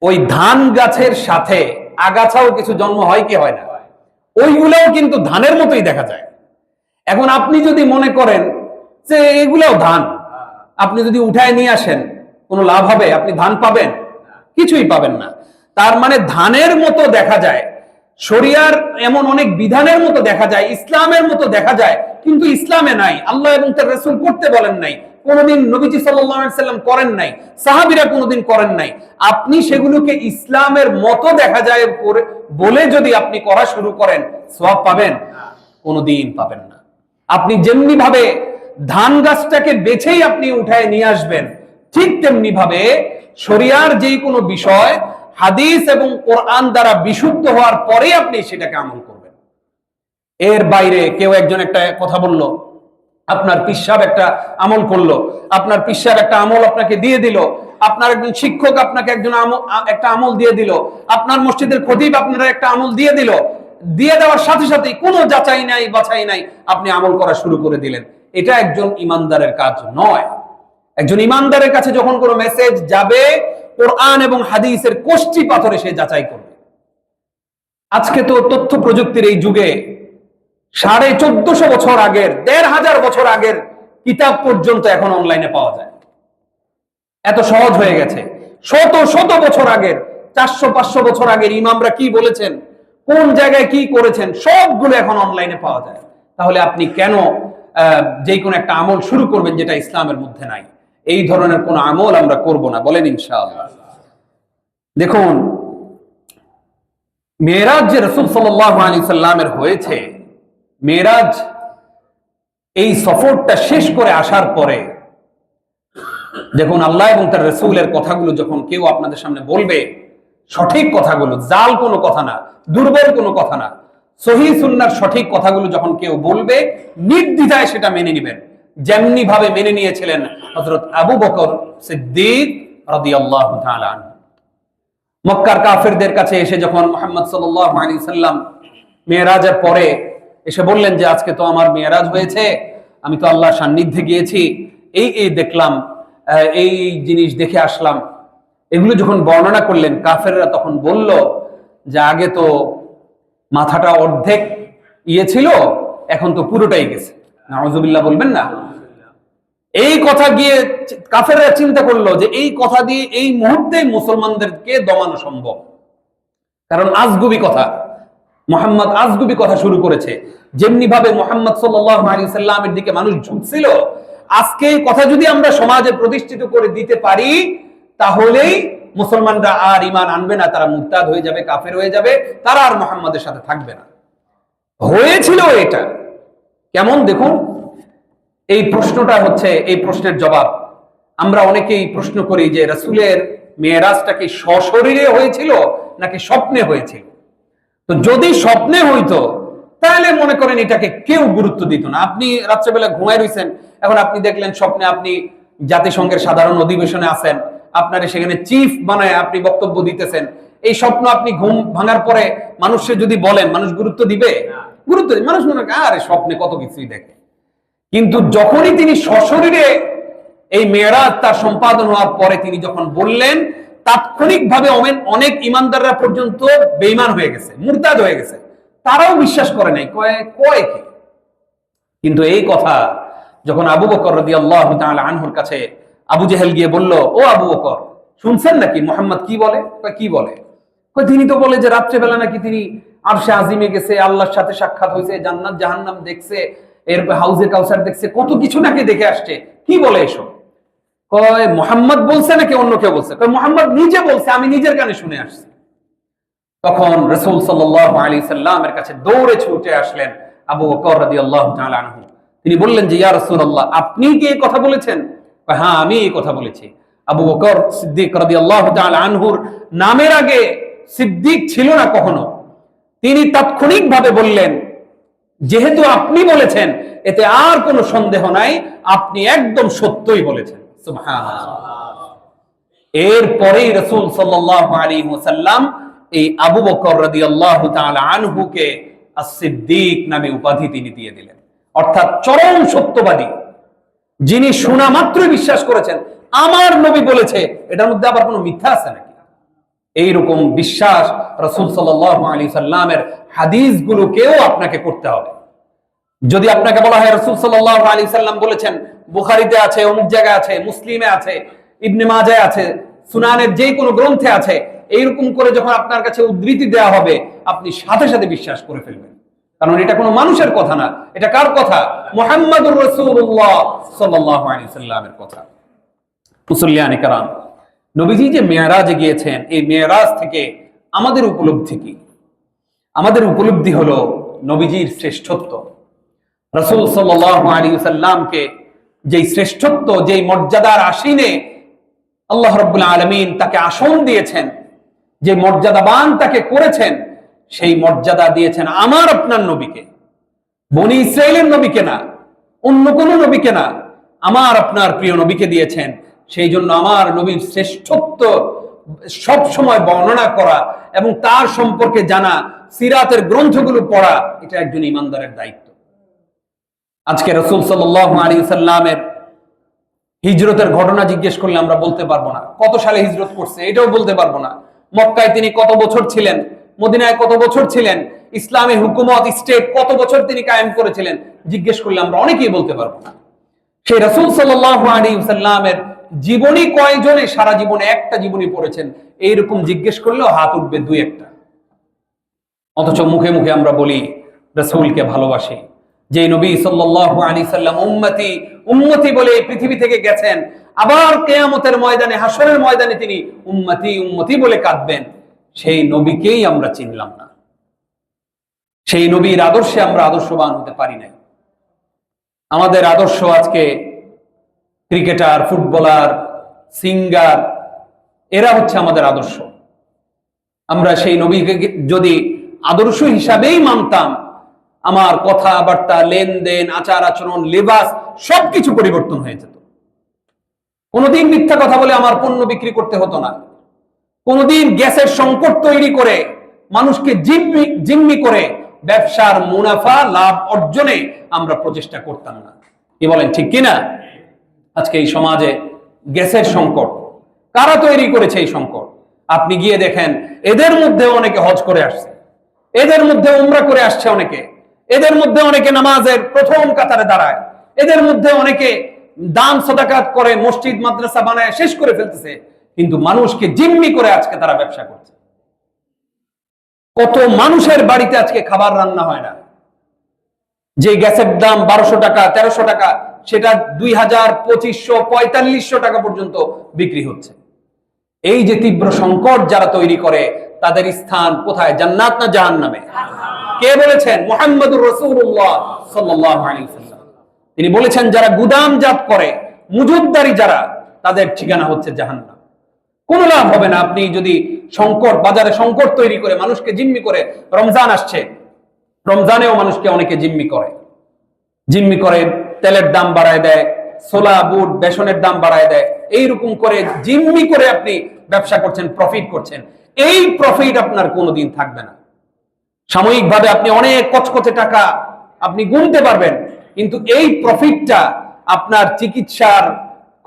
ওই ধান গাছের সাথে আগাছাও কিছু জন্ম হয় কি হয় না? ওইগুলোও কিন্তু ধানের মতোই দেখা যায়। এখন আপনি যদি মনে করেন যে এগুলোও ধান, আপনি যদি উঠায় নিয়ে আসেন কোনো লাভ হবে? আপনি ধান পাবেন? কিছুই পাবেন না। তার মানে ধানের মতো দেখা যায়, শরিয়ার এমন অনেক বিধানের মতো দেখা যায়, ইসলামের মতো দেখা যায়, কিন্তু ইসলামে নাই, আল্লাহ এবং তার রাসূল করতে বলেন নাই, কোনোদিন নবীজি সাল্লাল্লাহু আলাইহি সাল্লাম করেন নাই, সাহাবীরা কোনোদিন করেন নাই। আপনি সেগুলোকে ইসলামের মতো দেখা যায় বলে যদি আপনি করা শুরু করেন, সওয়াব পাবেন? কোনোদিন পাবেন না। আপনি যেমনি ভাবে ধান গাছটাকে বেছেই আপনি উঠায় নিয়ে আসবেন, ঠিক তেমনি ভাবে শরিয়ার যেই কোনো বিষয় হাদিস এবং কোরআন দ্বারা বিশুদ্ধ হওয়ার পরে আপনি সেটাকে আমল করবেন। এর বাইরে কেউ একজন একটা কথা বলল, আপনার পিসাব একটা আমল করলো, আপনার পিসাব একটা আমল আপনাকে দিয়ে দিল, আপনার একজন শিক্ষক আপনাকে একজন একটা আমল দিয়ে দিল, আপনার মসজিদের খতিব আপনারা একটা আমল দিয়ে দিল, দিয়ে দেওয়ার সাথে সাথে কোনো যাচাই নাই বাছাই নাই আপনি আমল করা শুরু করে দিলেন। এটা একজন ইমানদারের কাজ নয়। একজন ইমানদারের কাছে যখন কোনো মেসেজ যাবে, কোরআন এবং হাদিসের কষ্টি পাথরে সে যাচাই করবে। আজকে তো তথ্য প্রযুক্তির এই যুগে 1450 বছর আগের, 1500 বছর আগের কিতাব পর্যন্ত এখন অনলাইনে পাওয়া যায়। এত সহজ হয়ে গেছে। শত শত বছর আগের, 400-500 বছর আগের ইমামরা কি বলেছেন, কোন জায়গায় কি করেছেন, সবগুলো এখন অনলাইনে পাওয়া যায়। তাহলে আপনি কেন যে কোনো একটা আমল শুরু করবেন যেটা ইসলামের মধ্যে নাই? এই ধরনের কোন আমল আমরা করব না, বলেন ইনশাআল্লাহ। দেখুন, মেরাজ যে রাসূল সাল্লাল্লাহু আলাইহি সাল্লামের হয়েছে, মেরাজ এই সফরটা শেষ করে আসার পরে দেখুন আল্লাহ এবং তার রাসূলের কথাগুলো যখন কেউ আপনাদের সামনে বলবে, সঠিক কথাগুলো, জাল কোনো কথা না, দুর্বল কোনো কথা না, সহিহ সুন্নাহর সঠিক কথাগুলো যখন কেউ বলবে, নির্দ্বিধায় সেটা মেনে নেবেন, যেমনি ভাবে মেনে নিয়েছিলেন হযরত আবু বকর সিদ্দিক রাদিয়াল্লাহু তাআলা আনহু। মক্কার কাফেরদের কাছে এসে যখন মুহাম্মদ সাল্লাল্লাহু আলাইহি সাল্লাম মেরাজের পরে এসে বললেন যে আজকে তো আমার মেরাজ হয়েছে, আমি তো আল্লাহর সান্নিধ্যে গিয়েছি, এই দেখলাম, এই জিনিস দেখে আসলাম, এগুলো যখন বর্ণনা করলেন, কাফেররা তখন বলল যে আগে তো মাথাটা অর্ধেক ছিল, এখন তো পুরোটাই গেছে। নাউযুবিল্লাহ বলবেন না? এই কথা গিয়ে কাফেররা চিন্তা করলো যে এই কথা দিয়ে এই মুহূর্তে মুসলমানদেরকে দমানো সম্ভব, কারণ আজগুবি কথা, মুহাম্মদ আজগুবি কথা শুরু করেছে। যেমনি ভাবে মুহাম্মদ সাল্লাল্লাহু আলাইহি সাল্লামের দিকে মানুষ ঝুঁকছিল, আজকে এই কথা যদি আমরা সমাজে প্রতিষ্ঠিত করে দিতে পারি, তাহলেই মুসলমানরা আর ঈমান আনবে না, তারা মুরতাদ হয়ে যাবে, কাফের হয়ে যাবে, তারা আর মুহাম্মাদের সাথে থাকবে না। হয়েছিল এটা কেমন দেখুন। এই প্রশ্নটা হচ্ছে, এই প্রশ্নের জবাব আমরা অনেকেই প্রশ্ন করি যে রাসূলের মেরাজটা কি সশরীরে হয়েছিল নাকি স্বপ্নে হয়েছিল? তো যদি স্বপ্নে হইতো তাহলে মনে করেন এটাকে কেউ গুরুত্ব দিত না। আপনি রাত্রেবেলা ঘুমায় রইছেন, এখন আপনি দেখলেন স্বপ্নে আপনি জাতিসংঘের সাধারণ অধিবেশনে আছেন, আপনারে সেখানে চিফ বানায় আপনি বক্তব্য দিতেছেন। এই স্বপ্ন আপনি ঘুম ভাঙার পরে মানুষে যদি বলেন, মানুষ গুরুত্ব দিবে? গুরুত্ব দিবে। মানুষ মনে করে আরে স্বপ্নে কত কিছুই দেখে। কিন্তু যখনই তিনি সশরীরে এই মেরাজ তার সম্পাদন হওয়ার পরে তিনি যখন বললেন, তাৎক্ষণিকভাবে অনেক ইমানদাররা পর্যন্ত বেঈমান হয়ে গেছে, মুরতাদ হয়ে গেছে, তারাও বিশ্বাস করে নাই, কয় কি। কিন্তু এই কথা যখন আবু বকর রাদিয়াল্লাহু তাআলা আনহুর কাছে আবু জেহেল গিয়ে বলল, ও আবু বকর, শুনছেন নাকি মুহাম্মদ কি বলে? কি বলে? তিনি তো বলে যে রাত্রেবেলা নাকি তিনি আরশে আজিমে গেছে, আল্লাহর সাথে সাক্ষাৎ হয়েছে, জান্নাত জাহান্নাম দেখছে, এরপর হাউজে কাউসার দেখছে, কত কিছু নাকি দেখে আসছে। কি বলে এসব? কয় মুহাম্মদ বলছে নাকি অন্য কেউ বলছে? কয় মুহাম্মদ নিজে বলছে, আমি নিজের কানে শুনে আসছি। তখন রাসূল সাল্লাল্লাহু আলাইহি সাল্লামের কাছে দৌড়ে ছুটে আসলেন আবু বকর রাদিয়াল্লাহু তাআলা আনহু। তিনি বললেন যে ইয়া রাসূলুল্লাহ, আপনি কি এই কথা বলেছেন? হ্যাঁ, আমি এই কথা বলেছি। আবু বকর সিদ্দিক রাদিয়াল্লাহু তাআলা আনহুর নামের আগে সিদ্দিক ছিল না কখনো। তিনি তাৎক্ষণিকভাবে বললেন, যেহেতু আপনি বলেছেন, এতে আর কোনো সন্দেহ নাই, আপনি একদম সত্যই বলেছেন। সুবহানাল্লাহ। এরপরেই রাসূল সাল্লাল্লাহু আলাইহি ওয়াসাল্লাম এই আবু বকর রাদিয়াল্লাহু তাআলা আনহুকে as-সিদ্দিক নামে উপাধি তিনি দিয়ে দিলেন, অর্থাৎ চরম সত্যবাদী, যিনি শোনা মাত্রই বিশ্বাস করেছেন আমার নবী বলেছে, এটার মধ্যে আবার কোনো মিথ্যা আছে নাকি? এইরকম বিশ্বাস রাসূল সাল্লাল্লাহু আলাইহি সাল্লামের হাদিসগুলোকেও আপনাকে করতে হবে। যদি আপনাকে বলা হয় রাসূল সাল্লাল্লাহু আলাইহি সাল্লাম বলেছেন, বুখারীতে আছে, অমুক জায়গায় আছে, মুসলিমে আছে, ইবনে মাজায় আছে, সুনানের যে কোনো গ্রন্থে আছে, এইরকম করে যখন আপনার কাছে উদ্ধৃতি দেওয়া হবে, আপনি সাথে সাথে বিশ্বাস করে ফেলবেন, কারণ এটা কোনো মানুষের কথা না, এটা কার কথা? মুহাম্মাদুর রাসূলুল্লাহ সাল্লাল্লাহু আলাইহি সাল্লামের কথা। মুসল্লিয়ানে কেরাম, নবীজি যে মেরাজে গিয়েছেন, এই মেরাজ থেকে আমাদের উপলব্ধি কি? আমাদের উপলব্ধি হলো নবীজির শ্রেষ্ঠত্ব। রাসূল সাল্লাল্লাহু আলাইহি সাল্লামকে যেই শ্রেষ্ঠত্ব, যেই মর্যাদার আসীনে আল্লাহ রাব্বুল আলামিন তাকে আসন দিয়েছেন, যে মর্যাদাবান তাকে করেছেন, সেই মর্যাদা দিয়েছেন আমার আপনার নবীকে, বনি ইসরাইলের নবীকে না, অন্য কোন নবীকে না, আমার আপনার প্রিয় নবীকে দিয়েছেন। সেই জন্য আমার নবীর শ্রেষ্ঠত্ব সব সময় বর্ণনা করা এবং তার সম্পর্কে জানা, সিরাতের গ্রন্থগুলো পড়া, এটা একজন ইমানদারের দায়িত্ব। আজকে রাসূল সাল্লাল্লাহু আলাইহি সাল্লামের হিজরতের ঘটনা জিজ্ঞেস করলে আমরা বলতে পারবো না। কত সালে হিজরত করছে এটাও বলতে পারবো না। মক্কায় তিনি কত বছর ছিলেন, মদিনায় কত বছর ছিলেন, ইসলামী হুকুমত স্টেট কত বছর তিনি কায়েম করেছিলেন, জিজ্ঞেস করলে আমরা অনেকেই বলতে পারবো না। সেই রাসূল সাল্লাল্লাহু আলাইহি সাল্লামের জীবনী কয়জনে সারা জীবনে একটা জীবনী পড়েছেন, এইরকম জিজ্ঞেস করলেও হাত উঠবে দুই একটা। অথচ মুখে মুখে আমরা বলি রাসূলকে ভালোবাসি। যে নবী সাল্লাল্লাহু আলাইহি সাল্লাম উম্মতি উম্মতি বলে পৃথিবী থেকে গেছেন, আবার কিয়ামতের ময়দানে, হাসরের ময়দানে তিনি উম্মতি উম্মতি বলে কাঁদবেন, সেই নবীকেই আমরা চিনলাম না, সেই নবীর আদর্শে আমরা আদর্শবান হতে পারি নাই। আমাদের আদর্শ আজকে ক্রিকেটার, ফুটবলার, সিঙ্গার, এরা হচ্ছে আমাদের আদর্শ। আমরা সেই নবীকে যদি আদর্শ হিসাবেই মানতাম, আমার কথাবার্তা, লেনদেন, আচার আচরণ, লেবাস সবকিছু পরিবর্তন হয়ে যেত। কোনোদিন মিথ্যা কথা বলে আমার পণ্য বিক্রি করতে হতো না। কোনোদিন গ্যাসের সংকট তৈরি করে মানুষকে জিম্মি করে ব্যবসার মুনাফা লাভ অর্জনে আমরা প্রচেষ্টা করতাম না। কি বলেন, ঠিক কিনা? আজকে এই সমাজে গ্যাসের সংকট কারা তৈরি করেছে? এই সংকট আপনি গিয়ে দেখেন, এদের মধ্যে অনেকে হজ করে আসছে, এদের মধ্যে উমরা করে আসছে অনেকে, এদের মধ্যে অনেকে নামাজের প্রথম কাতারে দাঁড়ায়, এদের মধ্যে অনেকে দান সাদাকাত করে, মসজিদ মাদ্রাসা বানায় শেষ করে ফেলতেছে, কিন্তু মানুষকে জিম্মি করে আজকে তারা ব্যবসা করছে। কত মানুষের বাড়িতে আজকে খাবার রান্না হয় না, যে গ্যাসের দাম 1200 টাকা 1300 টাকা, সেটা 2000, 2500, 4500 টাকা পর্যন্ত বিক্রি হচ্ছে। এই যে তীব্র সংকট যারা তৈরি করে, তাদের স্থান কোথায়? জান্নাত না জাহান্নামে? কে বলেছেন? মুহাম্মাদুর রাসূলুল্লাহ সাল্লাল্লাহু আলাইহি ওয়াসাল্লাম। তিনি বলেছেন, যারা গুদামজাত করে, মজুদদারি যারা, তাদের ঠিকানা হচ্ছে জাহান্নাম। কোনো লাভ হবে না আপনি যদি সংকট, বাজারে সংকট তৈরি করে মানুষকে জিম্মি করে। রমজান আসছে, রমজানেও মানুষকে অনেকে জিম্মি করে তেলের দাম বাড়ায় দেয়, ছোলা বুট বেসনের দাম বাড়ায় দেয়, এইরকম করে জিম্মি করে আপনি ব্যবসা করছেন, প্রফিট করছেন। এই প্রফিট আপনার কোনোদিন থাকবে না। সাময়িকভাবে আপনি অনেক কচকচে টাকা আপনি গুনতে পারবেন, কিন্তু এই প্রফিটটা আপনার চিকিৎসার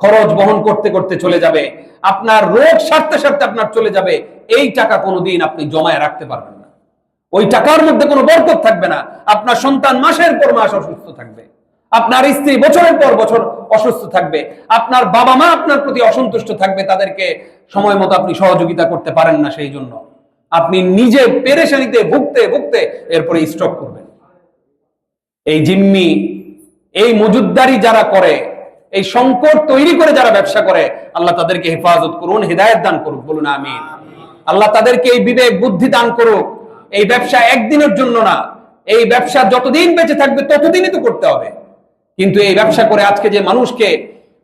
খরচ বহন করতে করতে চলে যাবে, আপনার রোগ সারতে সারতে আপনার চলে যাবে। এই টাকা কোনোদিন আপনি জমায় রাখতে পারবেন না, ওই টাকার মধ্যে কোনো বরকত থাকবে না। আপনার সন্তান মাসের পর মাস অসুস্থ থাকবে, আপনার স্ত্রী বছরের পর বছর অসুস্থ থাকবে, আপনার বাবা মা আপনার প্রতি অসন্তুষ্ট থাকবে, তাদেরকে সময় মতো আপনি সহযোগিতা করতে পারেন না, সেই জন্য আপনি নিজে পেরেশানিতে ভুগতে ভুগতে এরপরে স্ট্রোক করবেন। এই জিম্মি, এই মজুদদারি যারা করে, এই সংকট তৈরি করে যারা ব্যবসা করে, আল্লাহ তাদেরকে হেফাজত করুন, হিদায়াত দান করুক, বলুন আমিন। আল্লাহ তাদেরকে এই বিবেক বুদ্ধি দান করুক। এই ব্যবসা একদিনের জন্য না, এই ব্যবসা যতদিন বেঁচে থাকবে ততদিনই তো করতে হবে। কিন্তু এই ব্যবসা করে আজকে যে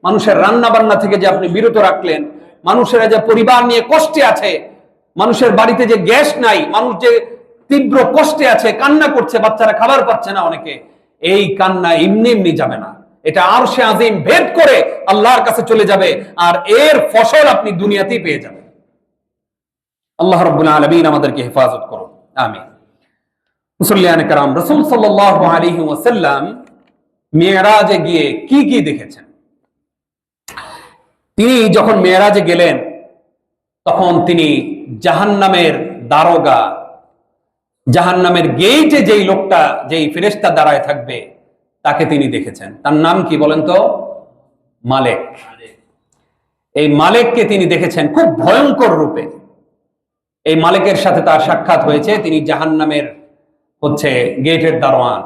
মানুষের রান্না বান্না থেকে যে আপনি বিরত রাখলেন, মানুষেরা যে পরিবার নিয়ে কষ্টে আছে, মানুষের বাড়িতে যে গ্যাস নাই, মানুষ যে তীব্র কষ্টে আছে, কান্না করছে, বাচ্চারা খাবার পাচ্ছে না অনেকে, এই কান্না এমনি এমনি যাবে না, এটা আরশে আজিম ভেদ করে আল্লাহর কাছে চলে যাবে, আর এর ফসল আপনি দুনিয়াতেই পেয়ে যাবেন। আল্লাহ রাব্বুল আলামিন আমাদেরকে হেফাজত করুন, আমিন। মুসল্লিয়ানে কেরাম, রাসূল সাল্লাল্লাহু আলাইহি ওয়াসাল্লাম মেরাজে গিয়ে কি কি দেখেছেন? তিনি যখন মেরাজে গেলেন তখন তিনি জাহান্নামের দারোগা, জাহান্নামের গেইটে যেই লোকটা, যেই ফেরেশতা দাঁড়ায় থাকবে, তাকে তিনি দেখেছেন। তার নাম কি বলেন তো? মালেক। এই মালেককে তিনি দেখেছেন খুব ভয়ঙ্কর রূপে। এই মালেকের সাথে তার সাক্ষাৎ হয়েছে। তিনি জাহান্নামের গেটের দারোয়ান,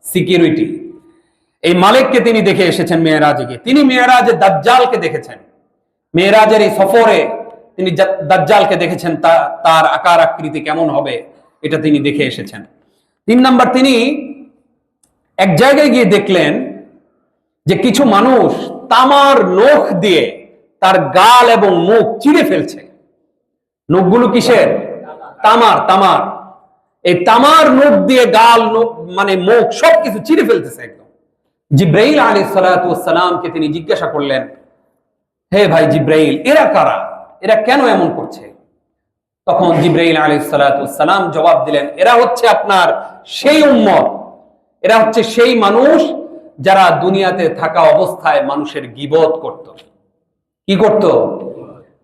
সিকিউরিটি। এই মালেককে তিনি দেখে এসেছেন মেরাজে গিয়ে। তিনি মেরাজে দাজ্জালকে দেখেছেন। মেরাজের এই সফরে তিনি দাজ্জালকে দেখেছেন, তার আকার আকৃতি কেমন হবে এটা তিনি দেখে এসেছেন। 3 নাম্বার, তিনি এক জায়গায় গিয়ে দেখলেন যে কিছু মানুষ তামার নখ দিয়ে তার গাল এবং মুখ চিরে ফেলছে। নখগুলো কিসের? তামার। তামার, এই তামার নখ দিয়ে গাল, মানে মুখ সবকিছু চিরে ফেলতেছে একদম। জিব্রাইল আলাইহিস সালাতু ওয়াস সালামকে তিনি জিজ্ঞাসা করলেন, হে ভাই জিব্রাইল, এরা কারা? এরা কেন এমন করছে? তখন জিব্রাইল আলাইহিস সালাতু ওয়াস সালাম জবাব দিলেন, এরা হচ্ছে আপনার সেই উম্মত, এরা হচ্ছে সেই মানুষ যারা দুনিয়াতে থাকা অবস্থায় মানুষের গীবত করত। কি করত?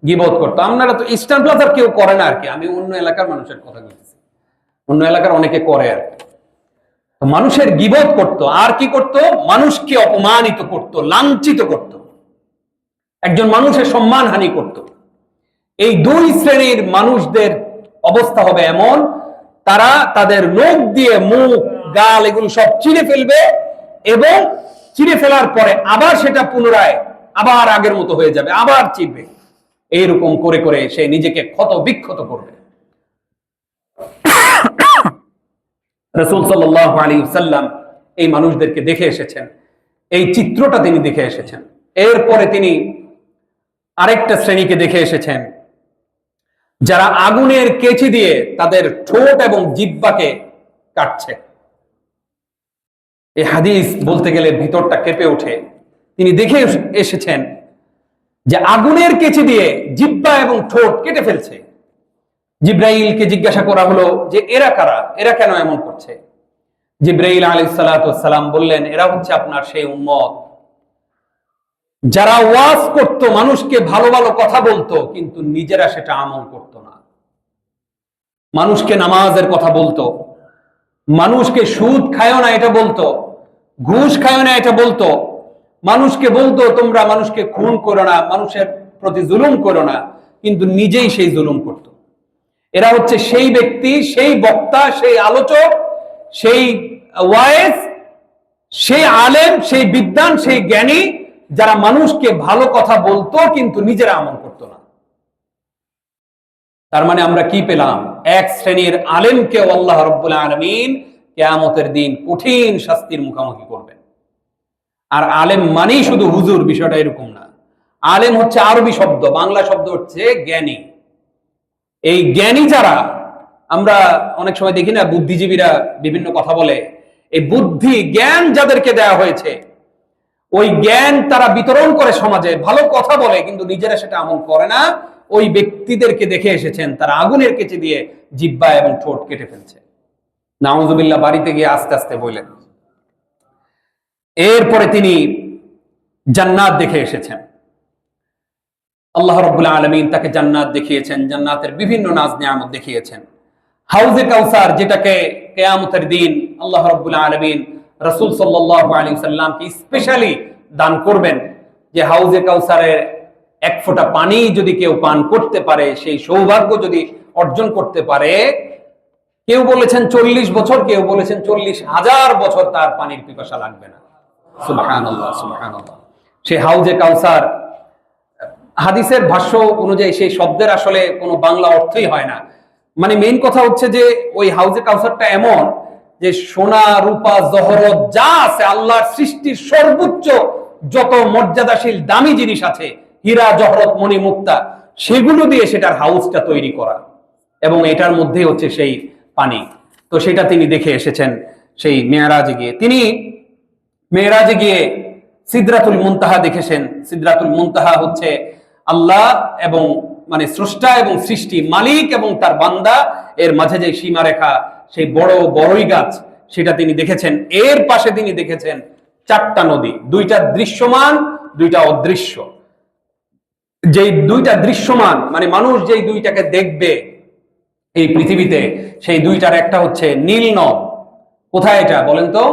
গীবত করত। আপনারা তো ইস্টার্ন প্লাজার কেউ করে না আর কি, আমি অন্য এলাকার মানুষের কথা বলতেছি, অন্য এলাকার অনেকে করে আর কি। মানুষের গীবত করত। আর কি করত? মানুষকে অপমানিত করত, লাঞ্ছিত করত, একজন মানুষের সম্মানহানি করত। এই 2 শ্রেণীর মানুষদের অবস্থা হবে এমন, তারা তাদের নখ দিয়ে মুখ, গাল এগুলো সব চিরে ফেলবে এবং চিরে ফেলার পরে আবার সেটা পুনরায় আবার আগের মতো হয়ে যাবে, আবার চিরবে। এইরকম করে করে সে নিজেকে ক্ষত বিক্ষত করবে। রাসূল সাল্লাল্লাহু আলাইহি ওয়াসাল্লাম এই মানুষদেরকে দেখে এসেছেন, এই চিত্রটা তিনি দেখে এসেছেন। এরপরে তিনি আরেকটা শ্রেণীকে দেখে এসেছেন, যারা আগুনের কেচি দিয়ে তাদের ঠোঁট এবং জিহ্বাকে কাটছে। এই হাদিস বলতে গেলে ভিতরটা কেঁপে ওঠে। তিনি দেখে এসেছেন যে আগুনের কেচি দিয়ে জিহ্বা এবং ঠোঁট কেটে ফেলছে। জিব্রাইলকে জিজ্ঞাসা করা হলো যে এরা কারা, এরা কেন এমন করছে? জিব্রাইল আলাইহিস সালাতু ওয়াস সালাম বললেন, এরা হচ্ছে আপনার সেই উম্মত যারা ওয়াজ করত, মানুষকে ভালো ভালো কথা বলতো, কিন্তু নিজেরা সেটা আমল করত না। মানুষকে নামাজের কথা বলতো, মানুষকে সুদ খায়ও না এটা বলতো, ঘুষ খায়ও না এটা বলতো, মানুষকে বলতো তোমরা মানুষকে খুন করো না, মানুষের প্রতি জুলুম করো না, কিন্তু নিজেই সেই জুলুম করত। এরা হচ্ছে সেই ব্যক্তি, সেই বক্তা, সেই আলোচক, সেই ওয়াইজ, সেই আলেম, সেই বিদ্বান, সেই জ্ঞানী, যারা মানুষকে ভালো কথা বলতো কিন্তু নিজেরা আমল করতো না। তার মানে আমরা কি পেলাম? এক শ্রেণীর আলেমকে আল্লাহ রাব্বুল আলামিন কিয়ামতের দিন কঠিন শাস্তির মুখোমুখি করবেন। আর আলেম মানেই শুধু হুজুর, বিষয়টা এরকম না। আলেম হচ্ছে আরবি শব্দ, বাংলা শব্দ হচ্ছে জ্ঞানী। এই জ্ঞানী যারা, আমরা অনেক সময় দেখি না বুদ্ধিজীবীরা বিভিন্ন কথা বলে, এই বুদ্ধি জ্ঞান যাদেরকে দেওয়া হয়েছে, ওই জ্ঞান তারা বিতরণ করে সমাজে, ভালো কথা বলে কিন্তু নিজেরা সেটা আমল করে না। ওই ব্যক্তিদেরকে দেখে এসেছেন তারা আগুনের কেচি দিয়ে জিহ্বা এবং ঠোঁট কেটে ফেলছে। নাউজুবিল্লাহ, বাড়িতে গিয়ে আস্তে আস্তে বললেন। এরপরে তিনি জান্নাত দেখে এসেছেন। আল্লাহ রাব্বুল আলামিন তাকে জান্নাত দেখিয়েছেন, জান্নাতের বিভিন্ন নাজ নিয়ামত দেখিয়েছেন। হাউজে কাউসার, যেটাকে কিয়ামতের দিন আল্লাহ রাব্বুল আলামিন রাসূল সাল্লাল্লাহু আলাইহি ওয়াসাল্লামকে স্পেশালি দান করবেন, যে হাউজে কাউসারের 1 ফোঁটা পানি যদি কেউ পান করতে পারে, সেই সৌভাগ্য যদি অর্জন করতে পারে, কেউ বলেছেন 40 বছর, কেউ বলেছেন 40,000 বছর তার পানির পিপাসা লাগবে না। সুবহানাল্লাহ, সুবহানাল্লাহ। সেই হাউজে কাউসার, হাদিসের ভাষ্য অনুযায়ী সেই শব্দের আসলে কোনো বাংলা অর্থই হয় না। মানে মেইন কথা হচ্ছে যে ওই হাউজে কাউসারটা এমন যে সোনা, রূপা, জহরত যা আছে, আল্লাহর সৃষ্টির সর্বোচ্চ যত মর্যাদাশীল দামি জিনিস আছে, হীরা, জহরত, মণি, মুক্তা, সেগুলো দিয়ে সেটার হাউসটা তৈরি করা, এবং এটার মধ্যে হচ্ছে সেই পানি। তো সেটা তিনি দেখে এসেছেন সেই মেরাজে গিয়ে। তিনি মেরাজে গিয়ে সিদরাতুল মুনতাহা দেখেছেন। সিদরাতুল মুনতাহা হচ্ছে আল্লাহ এবং মানে স্রষ্টা এবং সৃষ্টি, মালিক এবং তার বান্দা এর মাঝে যে সীমারেখা, সেই বড় বড়ই গাছ, সেটা তিনি দেখেছেন। এর পাশে তিনি দেখেছেন চারটা নদী, দুইটা দৃশ্যমান, দুইটা অদৃশ্য। যেই দুইটা দৃশ্যমান মানে মানুষ যেই দুইটাকে দেখবে এই পৃথিবীতে, সেই দুইটার একটা হচ্ছে নীল নদ। কোথায় এটা বলেন তো?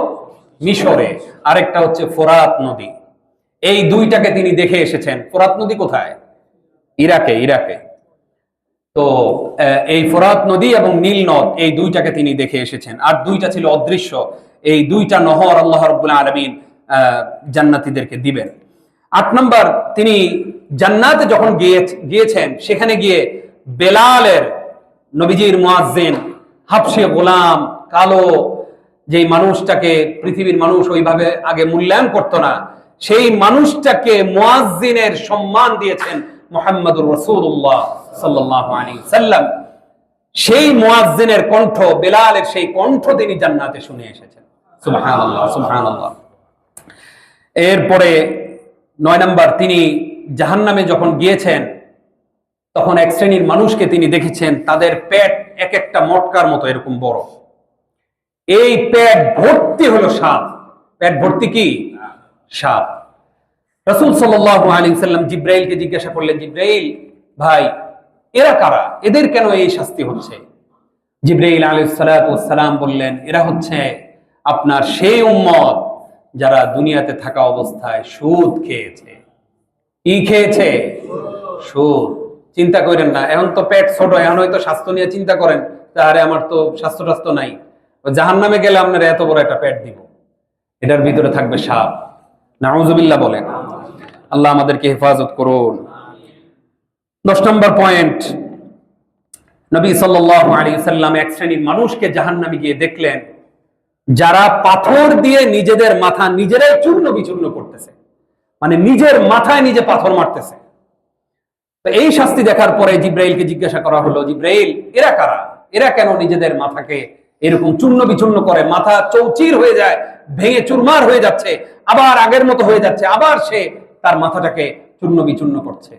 মিশরে। আরেকটা হচ্ছে ফোরাত নদী। এই দুইটাকে তিনি দেখে এসেছেন। ফোরাত নদী কোথায়? ইরাকে। ইরাকে। তো এই ফোরাত নদী এবং নীল নদ, এই দুইটাকে তিনি দেখে এসেছেন। আর দুইটা ছিল অদৃশ্য। এই দুইটা নহর আল্লাহ রাব্বুল আলামিন জান্নাতীদেরকে দিবেন। 8 নম্বর, তিনি জান্নাতে যখন গিয়েছেন, সেখানে গিয়ে বেলালের, নবীজির মুয়াজ্জিন, হাবশী গোলাম, কালো, যেই মানুষটাকে পৃথিবীর মানুষ ওইভাবে আগে মূল্যায়ন করতো না, সেই মানুষটাকে মুয়াজ্জিনের সম্মান দিয়েছেন মুহাম্মদুর রাসূলুল্লাহ সাল্লাল্লাহু আলাইহি সাল্লাম। সেই মুয়াজ্জিনের কণ্ঠ, বেলালের সেই কণ্ঠ তিনি জান্নাতে শুনে এসেছেন। সুবহানাল্লাহ, সুবহানাল্লাহ। এরপরে 9 নম্বর, তিনি জাহান্নামে যখন গিয়েছেন, তখন এক শ্রেণীর মানুষকে তিনি দেখেছেন, তাদের পেট এক একটা মটকার মতো এরকম বড়। এই পেট ভর্তি হলো সাপ। পেট ভর্তি কি? সাপ। রাসূল সাল্লাল্লাহু আলাইহি সাল্লাম জিব্রাইলকে জিজ্ঞাসা করলেন, জিব্রাইল ভাই, এরা কারা? এদের কেন এই শাস্তি হচ্ছে? জিব্রাইল আলাইহিস সালাতু ওয়াস সালাম বললেন, এরা হচ্ছে আপনার সেই উম্মত যারা দুনিয়াতে থাকা অবস্থায় সুদ খেয়েছে। কি খেয়েছে? সুদ। চিন্তা করেন না, এখন তো পেট ছোট, এখন হয়তো স্বাস্থ্য নিয়ে চিন্তা করেন, তাহলে আমার তো স্বাস্থ্য টাস্থ্য নাই, জাহান্নামে গেলে আপনারা এত বড় একটা পেট দিব, এটার ভিতরে থাকবে সাপ। নাউযুবিল্লাহ বলেন। আল্লাহ আমাদেরকে হেফাজত করুন। 10 নম্বর পয়েন্ট, নবী সাল্লাল্লাহু আলাইহি সাল্লাম এক শ্রেণীর মানুষকে জাহান্নামে গিয়ে দেখলেন, যারা পাথর দিয়ে নিজেদের মাথা নিজেরাই চূর্ণ বিচূর্ণ করতেছে, মানে নিজের মাথায় নিজে পাথর মারতেছে। তো এই শাস্তি দেখার পরে জিব্রাইলকে জিজ্ঞাসা করা হলো, জিব্রাইল, এরা কারা? এরা কেন নিজেদের মাথাকে এরকম চূর্ণ বিচূর্ণ করে? মাথা চৌচির হয়ে যায়, ভেঙে চুরমার হয়ে যাচ্ছে, আবার আগের মতো হয়ে যাচ্ছে, আবার সে তার মাথাটাকে চূর্ণ বিচূর্ণ করছে।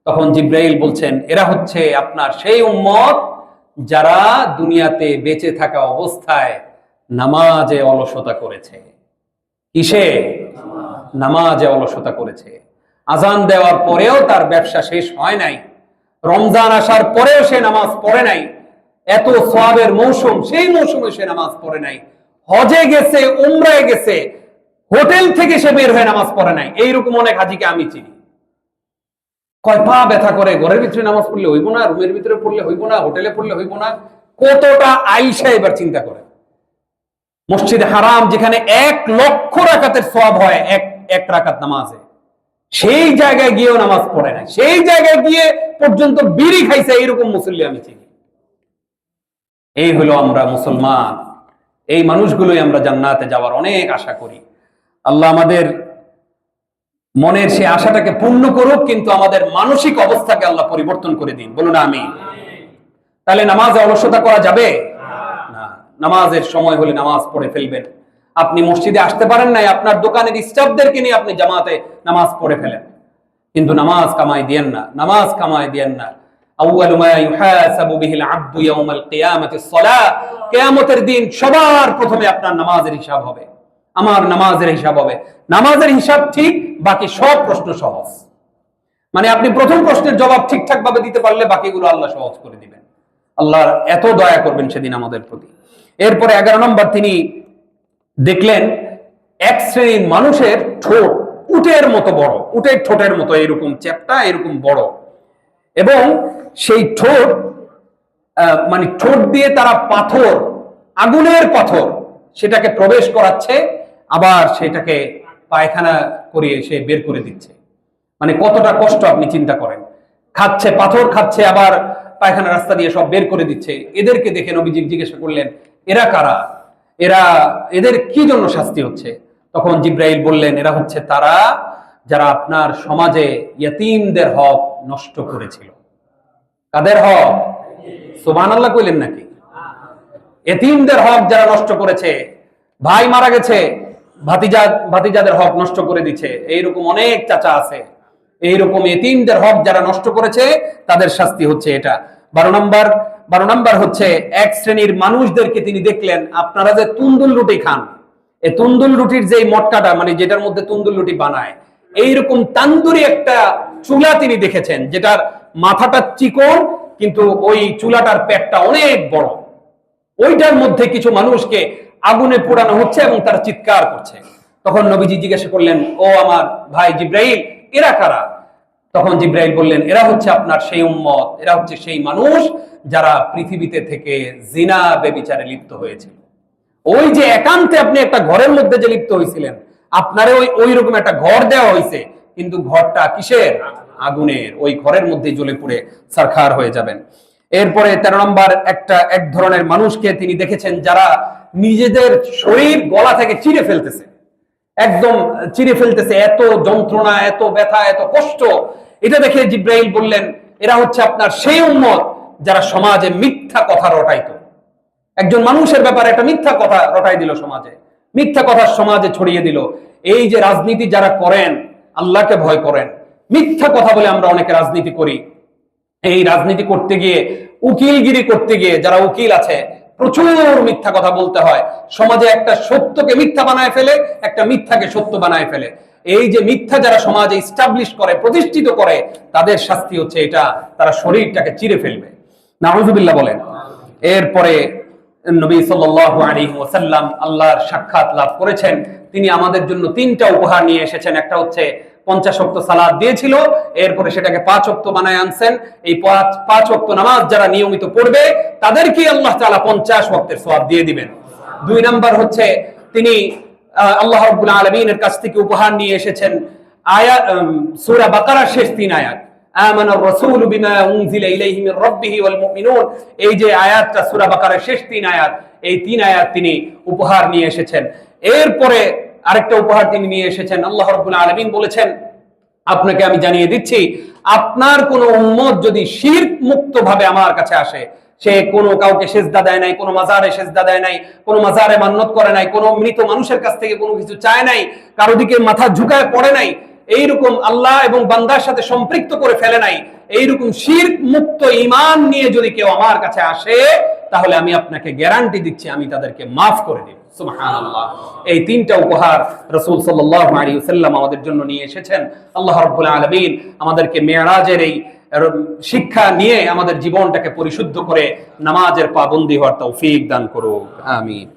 তখন জিব্রাইল বলছেন, এরা হচ্ছে আপনার সেই উম্মত যারা দুনিয়াতে বেঁচে থাকা অবস্থায় নামাজে অলসতা করেছে। কিসে? নামাজে অলসতা করেছে। আজান দেওয়ার পরেও তার ব্যবসা শেষ হয় নাই, রমজান আসার পরেও সে নামাজ পড়ে নাই, এত সওয়াবের মৌসুম, সেই মৌসুমে সে নামাজ পড়ে নাই, হজে গেছে, উমরায় গেছে, হোটেল থেকে সে বের হয়ে নামাজ পড়ে নাই। এইরকম অনেক হাজিকে আমি চিনি। কয় পা ব্যথা করে, ঘরের ভিতরে নামাজ পড়লে হইব না, রুমের ভিতরে পড়লে হইব না, হোটেলে পড়লে হইব না, কতটা আইসা এবার চিন্তা করে। মসজিদে হারাম যেখানে 1 লক্ষ রাকাতের সওয়াব হয় এক রাকাত নামাজে, সেই জায়গায় গিয়েও নামাজ পড়ে না, সেই জায়গায় গিয়ে পর্যন্ত বিড়ি খাইছে, এইরকম মুসল্লি আমি চিনি। এই হলো আমরা মুসলমান। এই মানুষগুলোই আমরা জান্নাতে যাওয়ার অনেক আশা করি। আল্লাহ আমাদের মনের সেই আশাটাকে পূর্ণ করুক, কিন্তু আমাদের মানসিক অবস্থাকে আল্লাহ পরিবর্তন করে দিন। বলুন আমিন। তাহলে নামাজে অলসতা করা যাবে না। নামাজের সময় হলে নামাজ পড়ে ফেলবেন। আপনি মসজিদে আসতে পারেন নাই, আপনার দোকানের স্টাফদেরকে নিয়ে আপনি জামাতে নামাজ পড়ে ফেলেন, কিন্তু নামাজ কামাই দিয়েন না, নামাজ কামাই দিয়েন না। আউয়ালু মা ইউহাসাবু বিহিল আবদু ইয়াউমাল কিয়ামাতিস সালাহ, কিয়ামতের দিন সবার প্রথমে আপনার নামাজের হিসাব হবে, আমার নামাজের হিসাব হবে। নামাজের হিসাব ঠিক, বাকি সব প্রশ্ন সহজ। মানে আপনি প্রথম প্রশ্নের জবাব ঠিকঠাক ভাবে দিতে পারলে বাকিগুলো আল্লাহ সহজ করে দিবেন। আল্লাহ এত দয়া করবেন সেদিন আমাদের প্রতি। এরপরে 11 নম্বর, তিনি দেখলেন এক শ্রেণীর মানুষের ঠোঁট উটের মতো বড়, উটের ঠোঁটের মতো এরকম চ্যাপ্টা, এরকম বড়, এবং সেই ঠোঁট মানে ঠোঁট দিয়ে তারা পাথর, আগুনের পাথর, সেটাকে প্রবেশ করাচ্ছে, আবার সেটাকে পায়খানা করিয়ে সে বের করে দিচ্ছে। মানে কতটা কষ্ট আপনি চিন্তা করেন। খাচ্ছে, পাথর খাচ্ছে, আবার পায়খানা রাস্তা দিয়ে সব বের করে দিচ্ছে। এদেরকে দেখে নবীজি জিজ্ঞাসা করলেন, এরা কারা? এদের কি জন্য শাস্তি হচ্ছে? তখন জিব্রাইল বললেন, এরা হচ্ছে তারা যারা আপনার সমাজে ইয়তীমদের হক নষ্ট করেছিল। কাদের হক? সুবহানাল্লাহ কইলেন নাকি? ইয়তীমদের হক যারা নষ্ট করেছে, ভাই মারা গেছে, ভাতিজাদের হক নষ্ট করে দিচ্ছে, এইরকম অনেক চাচা আছে এইরকম এতিমদের হক যারা নষ্ট করেছে তাদের শাস্তি হচ্ছে এটা। 12 নম্বর হচ্ছে এক শ্রেণীর মানুষদেরকে তিনি দেখলেন, আপনারা যে তুন্দুল রুটি খান, এই তুন্দুল রুটির যে মটকাটা মানে যেটার মধ্যে তুন্দুল রুটি বানায়, এইরকম তান্দুরি একটা চুলা তিনি দেখেছেন, যেটার মাথাটা চিকন কিন্তু ওই চুলাটার পেটটা অনেক বড়। ওইটার মধ্যে কিছু মানুষকে আগুনে পোড়ানো হচ্ছে এবং তারা চিৎকার করছে। তখন নবীজি জিজ্ঞাসা করলেন, ও আমার ভাই জিব্রাইল, এরা কারা? তখন জিব্রাইল বললেন, এরা হচ্ছে আপনার সেই উম্মত, এরা হচ্ছে সেই মানুষ যারা পৃথিবীতে থেকে জিনা ব্যভিচারে লিপ্ত হয়েছিল। ওই যে একান্তে আপনি একটা ঘরের মধ্যে যে লিপ্ত হয়েছিলেন, আপনারে ওই রকম একটা ঘর দেওয়া হয়েছে, কিন্তু ঘরটা কিসের? আগুনের। ওই ঘরের মধ্যে জ্বলে পুড়ে সারখার হয়ে যাবেন। এরপরে 13 নম্বর এক ধরনের মানুষকে তিনি দেখেছেন যারা নিজেদের শরীর গলা থেকে চিরে ফেলতেছে, একদম চিরে ফেলতেছে, এত যন্ত্রণা, এত ব্যথা, এত কষ্ট। এটা দেখে জিব্রাইল বললেন, এরা হচ্ছে আপনার সেই উম্মত যারা সমাজে মিথ্যা কথা রটাইতো। একজন মানুষের ব্যাপারে একটা মিথ্যা কথা রটাই দিল, সমাজে মিথ্যা কথা সমাজে ছড়িয়ে দিল। এই যে রাজনীতি যারা করেন, আল্লাহকে ভয় করেন, মিথ্যা কথা বলে আমরা অনেকে রাজনীতি করি। এই রাজনীতি করতে গিয়ে, উকিলগিরি করতে গিয়ে যারা উকিল আছে, প্রচুর মিথ্যা কথা বলতে হয়। সমাজে একটা সত্যকে মিথ্যা বানায় ফেলে, একটা মিথ্যাকে সত্য বানায় ফেলে। এই যে মিথ্যা যারা সমাজে ইস্টাবলিশ করে, প্রতিষ্ঠিত করে, তাদের শাস্তি হচ্ছে এটা, তারা শরীরটাকে চিরে ফেলবে। নাউযুবিল্লাহ বলেন। এরপরে নবী সাল্লাল্লাহু আলাইহি ওয়াসাল্লাম আল্লাহর সাক্ষাৎ লাভ করেছেন। তিনি আমাদের জন্য 3টা উপহার নিয়ে এসেছেন। একটা হচ্ছে 50 ওয়াক্ত সালাত দিয়েছিল, এরপরে সেটাকে 5 ওয়াক্ত বানায় আনছেন। এই 5 ওয়াক্ত নামাজ যারা নিয়মিত পড়বে তাদেরকে আল্লাহ তাআলা 50 ওয়াক্তের সওয়াব দিয়ে দিবেন। 2 নাম্বার হচ্ছে তিনি আল্লাহ রাব্বুল আলামিনের কাছ থেকে উপহার নিয়ে এসেছেন আয়াত, সূরা বাকারার শেষ 3 আয়াত, আমানার রাসূল বিমা উনজিলা ইলাইহি মির রাব্বিহি ওয়াল মুমিনুন। এই যে আয়াতটা সূরা বাকারার শেষ 3 আয়াত, এই 3 আয়াত তিনি উপহার নিয়ে এসেছেন। এরপরে আরেকটা উপহার তিনি নিয়ে এসেছেন। আল্লাহ রাব্বুল আলামিন বলেছেন, আপনাকে আমি জানিয়ে দিচ্ছি, আপনার কোন উম্মত যদি শিরক মুক্ত ভাবে আমার কাছে আসে, সে কোনো কাউকে সেজদা দেয় নাই, কোনো মাজারে সেজদা দেয় নাই, কোনো মাজারে মান্নত করে নাই, কোনো মৃত মানুষের কাছ থেকে কোনো কিছু চায় নাই, কারো দিকে মাথা ঝুঁকায় পড়ে নাই, এইরকম আল্লাহ এবং বান্দার সাথে সম্পৃক্ত করে ফেলে নাই, এইরকম শিরক মুক্ত ঈমান নিয়ে যদি কেউ আমার কাছে আসে, তাহলে আমি আপনাকে গ্যারান্টি দিচ্ছি আমি তাদেরকে মাফ করে দেব। সুবহানাল্লাহ। এই 3টা উপহার রাসূল সাল্লাল্লাহু আলাইহি ওয়াসাল্লাম আমাদের জন্য নিয়ে এসেছেন। আল্লাহ রাব্বুল আলামিন আমাদেরকে মেরাজের এই শিক্ষা নিয়ে আমাদের জীবনটাকে পরিশুদ্ধ করে নামাজের পাবন্দী হওয়ার তৌফিক দান করুক। আমিন।